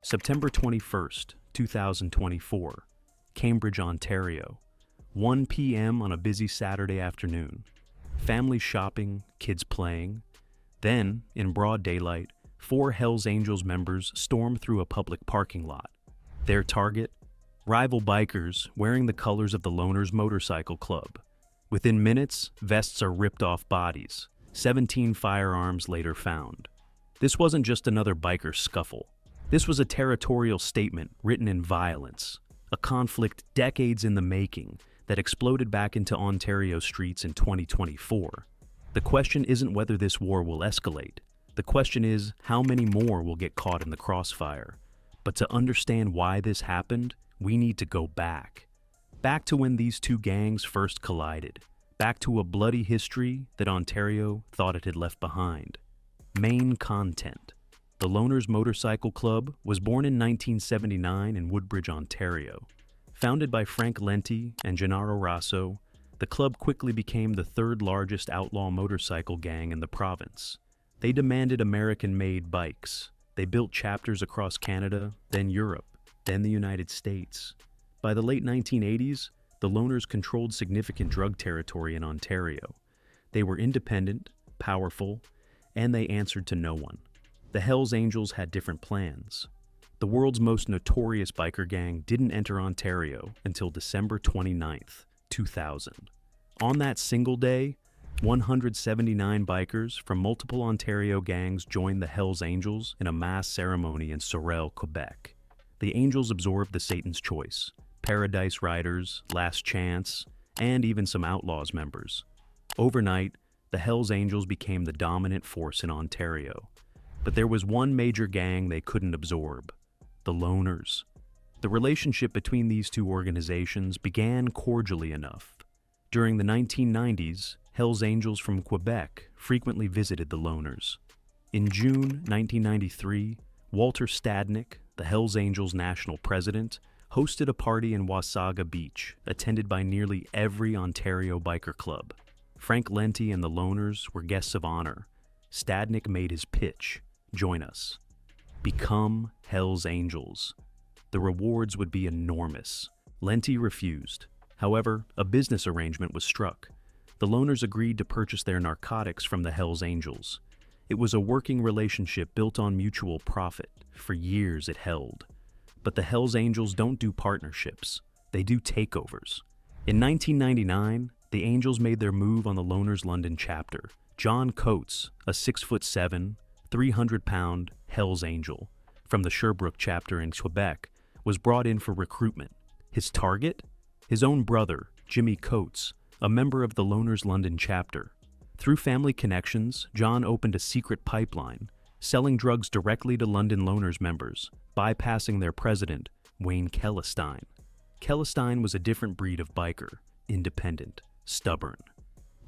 September 21st, 2024, Cambridge, Ontario. 1 p.m. on a busy Saturday afternoon. Family shopping, kids playing. Then, in broad daylight, 4 Hells Angels members storm through a public parking lot. Their target? Rival bikers wearing the colors of the Loners Motorcycle Club. Within minutes, vests are ripped off bodies. 17 firearms later found. This wasn't just another biker scuffle. This was a territorial statement written in violence, a conflict decades in the making that exploded back into Ontario streets in 2024. The question isn't whether this war will escalate. The question is how many more will get caught in the crossfire. But to understand why this happened, we need to go back. Back to when these two gangs first collided. Back to a bloody history that Ontario thought it had left behind. Main content. The Loners Motorcycle Club was born in 1979 in Woodbridge, Ontario. Founded by Frank Lenti and Gennaro Rosso, the club quickly became the third largest outlaw motorcycle gang in the province. They demanded American-made bikes. They built chapters across Canada, then Europe, then the United States. By the late 1980s, the Loners controlled significant drug territory in Ontario. They were independent, powerful, and they answered to no one. The Hells Angels had different plans. The world's most notorious biker gang didn't enter Ontario until December 29th, 2000. On that single day, 179 bikers from multiple Ontario gangs joined the Hells Angels in a mass ceremony in Sorel, Quebec. The Angels absorbed the Satan's Choice, Paradise Riders, Last Chance, and even some Outlaws members. Overnight, the Hells Angels became the dominant force in Ontario. But there was one major gang they couldn't absorb: the Loners. The relationship between these two organizations began cordially enough. During the 1990s, Hells Angels from Quebec frequently visited the Loners. In June 1993, Walter Stadnick, the Hells Angels national president, hosted a party in Wasaga Beach, attended by nearly every Ontario biker club. Frank Lenti and the Loners were guests of honor. Stadnick made his pitch: join us. Become Hells Angels. The rewards would be enormous. Lenti refused. However, a business arrangement was struck. The Loners agreed to purchase their narcotics from the Hells Angels. It was a working relationship built on mutual profit. For years it held. But the Hells Angels don't do partnerships. They do takeovers. In 1999, the Angels made their move on the Loners London chapter. John Coates, a 6'7", 300-pound Hells Angel from the Sherbrooke chapter in Quebec, was brought in for recruitment. His target? His own brother, Jimmy Coates, a member of the Loners London chapter. Through family connections, John opened a secret pipeline, selling drugs directly to London Loners members, bypassing their president, Wayne Kellestein. Kellestein was a different breed of biker, independent, stubborn.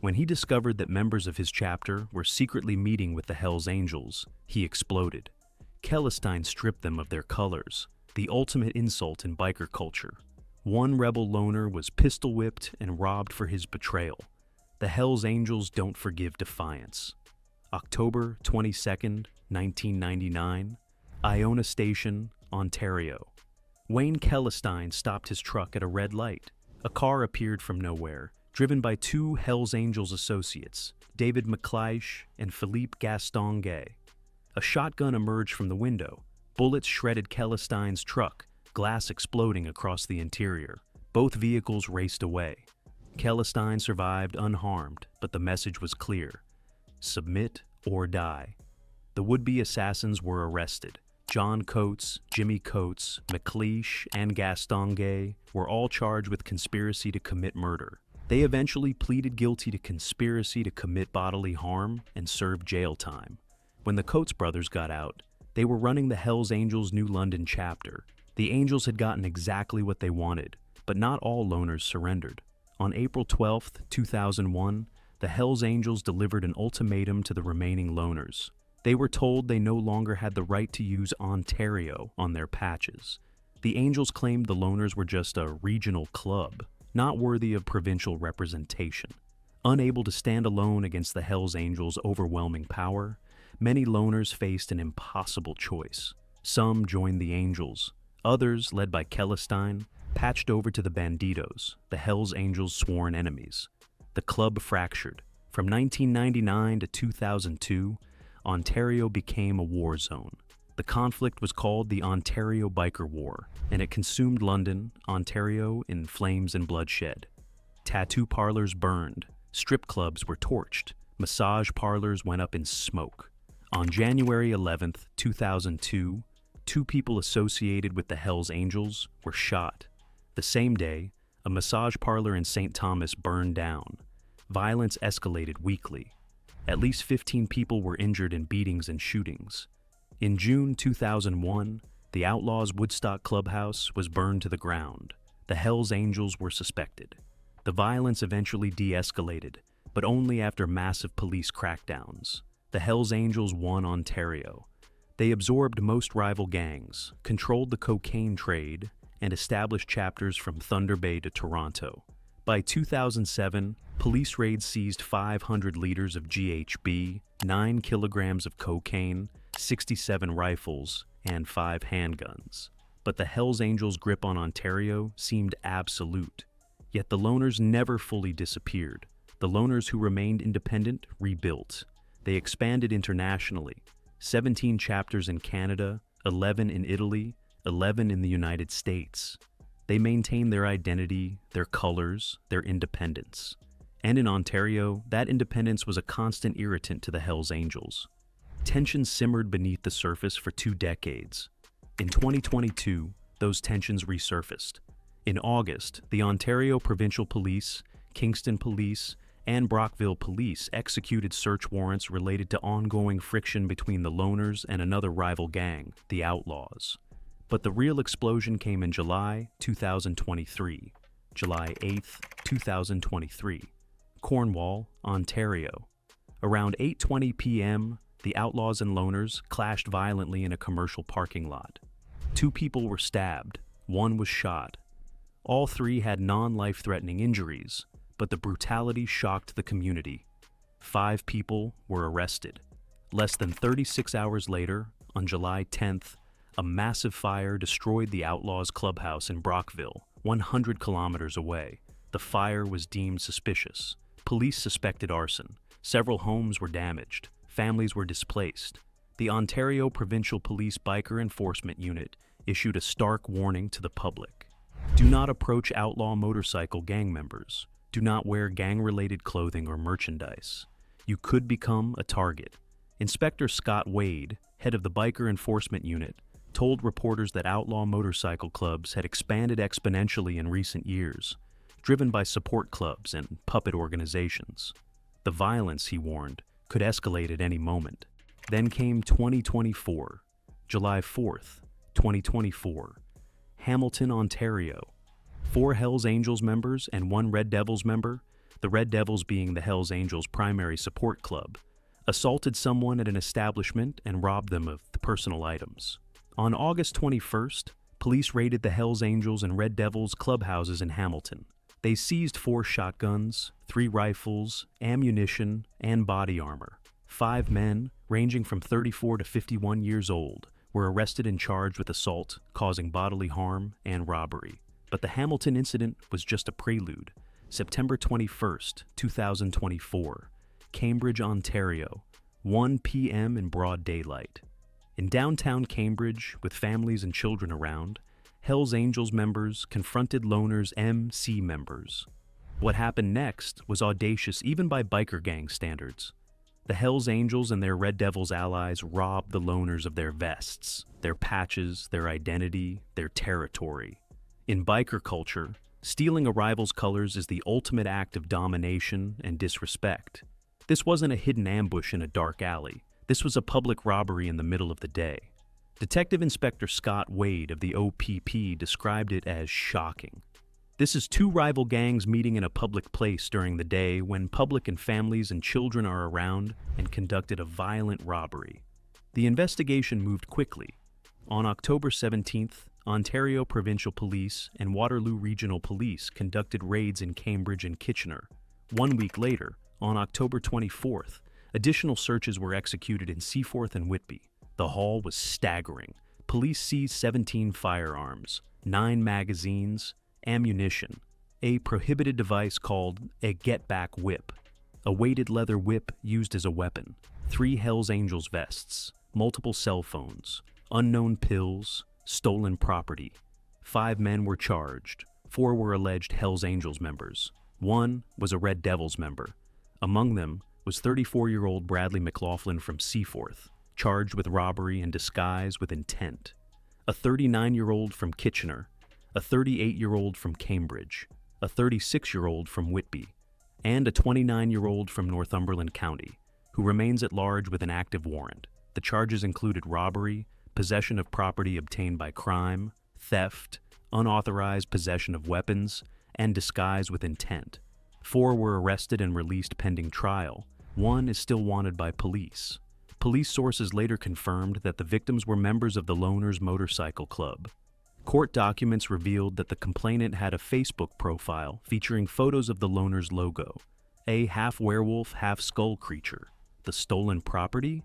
When he discovered that members of his chapter were secretly meeting with the Hells Angels, he exploded. Kellestein stripped them of their colors, the ultimate insult in biker culture. One rebel loner was pistol-whipped and robbed for his betrayal. The Hells Angels don't forgive defiance. October 22nd, 1999, Iona Station, Ontario. Wayne Kellestein stopped his truck at a red light. A car appeared from nowhere, driven by 2 Hells Angels associates, David McLeish and Philippe Gaston-Gay. A shotgun emerged from the window. Bullets shredded Kellestein's truck, glass exploding across the interior. Both vehicles raced away. Kellestein survived unharmed, but the message was clear: submit or die. The would-be assassins were arrested. John Coates, Jimmy Coates, McLeish, and Gaston-Gay were all charged with conspiracy to commit murder. They eventually pleaded guilty to conspiracy to commit bodily harm and served jail time. When the Coates brothers got out, they were running the Hells Angels' New London chapter. The Angels had gotten exactly what they wanted, but not all loners surrendered. On April 12, 2001, the Hells Angels delivered an ultimatum to the remaining loners. They were told they no longer had the right to use Ontario on their patches. The Angels claimed the loners were just a regional club, not worthy of provincial representation. Unable to stand alone against the Hells Angels' overwhelming power, many loners faced an impossible choice: Some joined the Angels. Others, led by Celestine, patched over to the Bandidos, the Hells Angels' sworn enemies. The club fractured. From 1999 to 2002, Ontario became a war zone. The conflict was called the Ontario Biker War, and it consumed London, Ontario, in flames and bloodshed. Tattoo parlors burned, strip clubs were torched, massage parlors went up in smoke. On January 11, 2002, 2 people associated with the Hells Angels were shot. The same day, a massage parlor in St. Thomas burned down. Violence escalated weekly. At least 15 people were injured in beatings and shootings. In June 2001, the Outlaws' Woodstock Clubhouse was burned to the ground. The Hells Angels were suspected. The violence eventually de-escalated, but only after massive police crackdowns. The Hells Angels won Ontario. They absorbed most rival gangs, controlled the cocaine trade, and established chapters from Thunder Bay to Toronto. By 2007, police raids seized 500 liters of GHB, 9 kilograms of cocaine, 67 rifles, and 5 handguns. But the Hells Angels' grip on Ontario seemed absolute. Yet the loners never fully disappeared. The loners who remained independent rebuilt. They expanded internationally. 17 chapters in Canada, 11 in Italy, 11 in the United States. They maintained their identity, their colors, their independence. And in Ontario, that independence was a constant irritant to the Hells Angels. Tensions simmered beneath the surface for 2 decades. In 2022, those tensions resurfaced. In August, the Ontario Provincial Police, Kingston Police, and Brockville Police executed search warrants related to ongoing friction between the loners and another rival gang, the Outlaws. But the real explosion came in July 2023, July 8, 2023, Cornwall, Ontario. Around 8:20 p.m., the Outlaws and loners clashed violently in a commercial parking lot. 2 people were stabbed, 1 was shot. All 3 had non-life-threatening injuries, but the brutality shocked the community. 5 people were arrested. Less than 36 hours later, on July 10th, a massive fire destroyed the Outlaws' clubhouse in Brockville, 100 kilometers away. The fire was deemed suspicious. Police suspected arson. Several homes were damaged. Families were displaced. The Ontario Provincial Police Biker Enforcement Unit issued a stark warning to the public. Do not approach outlaw motorcycle gang members. Do not wear gang-related clothing or merchandise. You could become a target. Inspector Scott Wade, head of the Biker Enforcement Unit, told reporters that outlaw motorcycle clubs had expanded exponentially in recent years, driven by support clubs and puppet organizations. The violence, he warned, could escalate at any moment. Then came 2024, July 4th, 2024, Hamilton, Ontario. 4 Hells Angels members and 1 Red Devils member, the Red Devils being the Hells Angels' primary support club, assaulted someone at an establishment and robbed them of personal items. On August 21st, police raided the Hells Angels and Red Devils clubhouses in Hamilton. They seized 4 shotguns, 3 rifles, ammunition, and body armor. 5 men, ranging from 34 to 51 years old, were arrested and charged with assault, causing bodily harm, and robbery. But the Hamilton incident was just a prelude. September 21st, 2024, Cambridge, Ontario, 1 p.m. in broad daylight. In downtown Cambridge, with families and children around, Hells Angels members confronted loners' MC members. What happened next was audacious even by biker gang standards. The Hells Angels and their Red Devils allies robbed the loners of their vests, their patches, their identity, their territory. In biker culture, stealing a rival's colors is the ultimate act of domination and disrespect. This wasn't a hidden ambush in a dark alley. This was a public robbery in the middle of the day. Detective Inspector Scott Wade of the OPP described it as shocking. This is 2 rival gangs meeting in a public place during the day when public and families and children are around and conducted a violent robbery. The investigation moved quickly. On October 17th, Ontario Provincial Police and Waterloo Regional Police conducted raids in Cambridge and Kitchener. 1 week later, on October 24th, additional searches were executed in Seaforth and Whitby. The haul was staggering. Police seized 17 firearms, 9 magazines, ammunition, a prohibited device called a get-back whip, a weighted leather whip used as a weapon, 3 Hells Angels vests, multiple cell phones, unknown pills, stolen property. 5 men were charged. 4 were alleged Hells Angels members. 1 was a Red Devils member. Among them was 34-year-old Bradley McLaughlin from Seaforth, charged with robbery and disguise with intent, a 39-year-old from Kitchener, a 38-year-old from Cambridge, a 36-year-old from Whitby, and a 29-year-old from Northumberland County, who remains at large with an active warrant. The charges included robbery, possession of property obtained by crime, theft, unauthorized possession of weapons, and disguise with intent. 4 were arrested and released pending trial. 1 is still wanted by police. Police sources later confirmed that the victims were members of the Loners Motorcycle Club. Court documents revealed that the complainant had a Facebook profile featuring photos of the Loners logo, a half-werewolf, half-skull creature, the stolen property,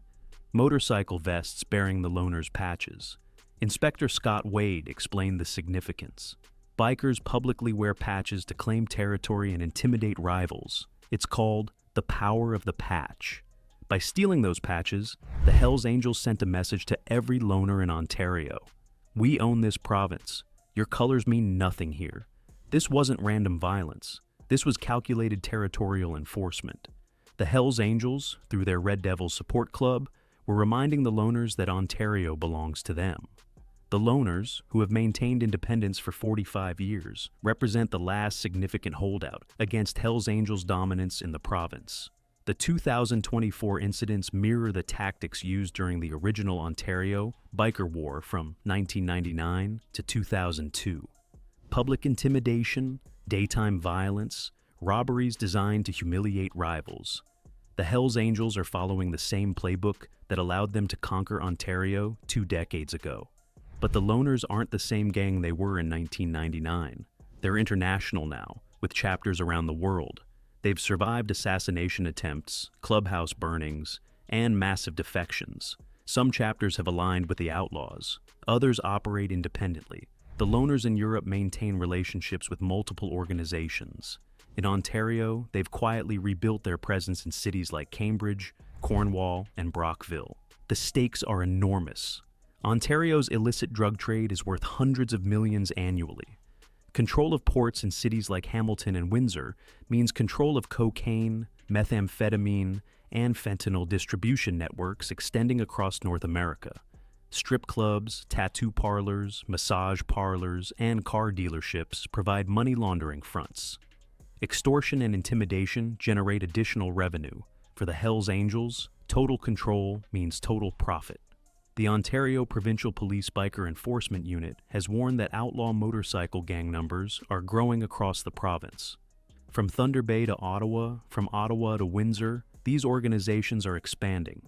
motorcycle vests bearing the Loners patches. Inspector Scott Wade explained the significance. Bikers publicly wear patches to claim territory and intimidate rivals. It's called the power of the patch. By stealing those patches, the Hells Angels sent a message to every loner in Ontario. We own this province. Your colors mean nothing here. This wasn't random violence. This was calculated territorial enforcement. The Hells Angels, through their Red Devils Support Club, were reminding the loners that Ontario belongs to them. The loners, who have maintained independence for 45 years, represent the last significant holdout against Hells Angels' dominance in the province. The 2024 incidents mirror the tactics used during the original Ontario Biker War from 1999 to 2002. Public intimidation, daytime violence, robberies designed to humiliate rivals. The Hells Angels are following the same playbook that allowed them to conquer Ontario 2 decades ago. But the loners aren't the same gang they were in 1999. They're international now, with chapters around the world. They've survived assassination attempts, clubhouse burnings, and massive defections. Some chapters have aligned with the outlaws. Others operate independently. The loners in Europe maintain relationships with multiple organizations. In Ontario, they've quietly rebuilt their presence in cities like Cambridge, Cornwall, and Brockville. The stakes are enormous. Ontario's illicit drug trade is worth hundreds of millions annually. Control of ports in cities like Hamilton and Windsor means control of cocaine, methamphetamine, and fentanyl distribution networks extending across North America. Strip clubs, tattoo parlors, massage parlors, and car dealerships provide money laundering fronts. Extortion and intimidation generate additional revenue. For the Hells Angels, total control means total profit. The Ontario Provincial Police Biker Enforcement Unit has warned that outlaw motorcycle gang numbers are growing across the province. From Thunder Bay to Ottawa, from Ottawa to Windsor, these organizations are expanding.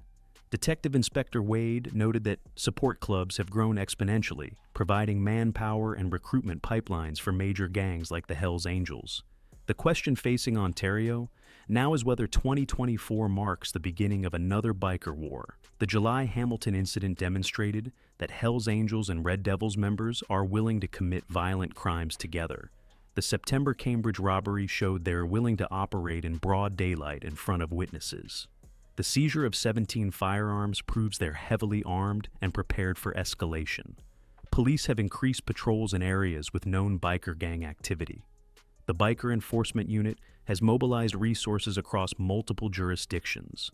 Detective Inspector Wade noted that support clubs have grown exponentially, providing manpower and recruitment pipelines for major gangs like the Hells Angels. The question facing Ontario now is whether 2024 marks the beginning of another biker war. The July Hamilton incident demonstrated that Hells Angels and Red Devils members are willing to commit violent crimes together. The September Cambridge robbery showed they are willing to operate in broad daylight in front of witnesses. The seizure of 17 firearms proves they're heavily armed and prepared for escalation. Police have increased patrols in areas with known biker gang activity. The Biker Enforcement Unit has mobilized resources across multiple jurisdictions.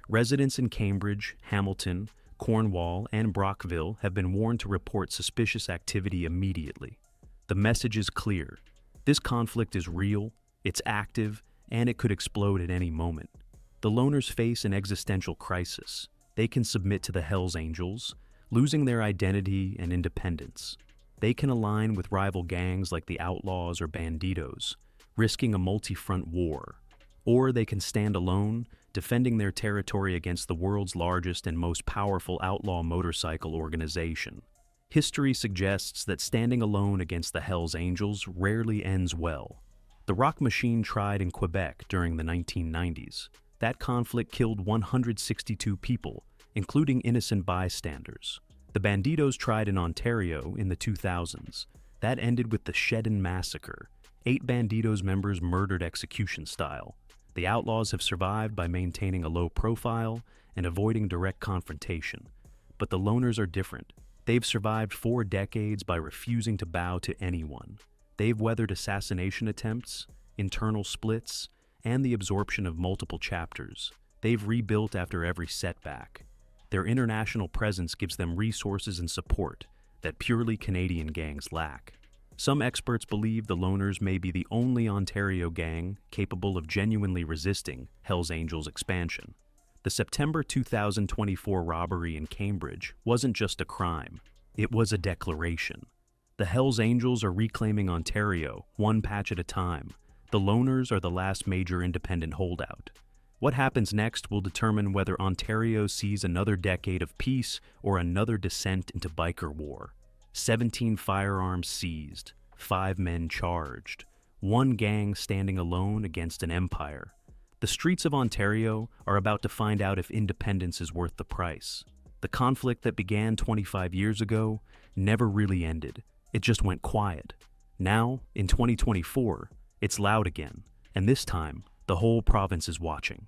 Residents in Cambridge, Hamilton, Cornwall, and Brockville have been warned to report suspicious activity immediately. The message is clear. This conflict is real, it's active, and it could explode at any moment. The loners face an existential crisis. They can submit to the Hells Angels, losing their identity and independence. They can align with rival gangs like the Outlaws or Banditos, risking a multi-front war. Or they can stand alone, defending their territory against the world's largest and most powerful outlaw motorcycle organization. History suggests that standing alone against the Hells Angels rarely ends well. The Rock Machine tried in Quebec during the 1990s. That conflict killed 162 people, including innocent bystanders. The Bandidos tried in Ontario in the 2000s. That ended with the Shedden Massacre, 8 Bandidos members murdered execution style. The outlaws have survived by maintaining a low profile and avoiding direct confrontation. But the loners are different. They've survived 4 decades by refusing to bow to anyone. They've weathered assassination attempts, internal splits, and the absorption of multiple chapters. They've rebuilt after every setback. Their international presence gives them resources and support that purely Canadian gangs lack. Some experts believe the loners may be the only Ontario gang capable of genuinely resisting Hells Angels' expansion. The September 2024 robbery in Cambridge wasn't just a crime, it was a declaration. The Hells Angels are reclaiming Ontario, one patch at a time. The loners are the last major independent holdout. What happens next will determine whether Ontario sees another decade of peace or another descent into biker war. 17 firearms seized, 5 men charged, one gang standing alone against an empire. The streets of Ontario are about to find out if independence is worth the price. The conflict that began 25 years ago never really ended. It just went quiet. Now, in 2024, it's loud again, and this time, the whole province is watching.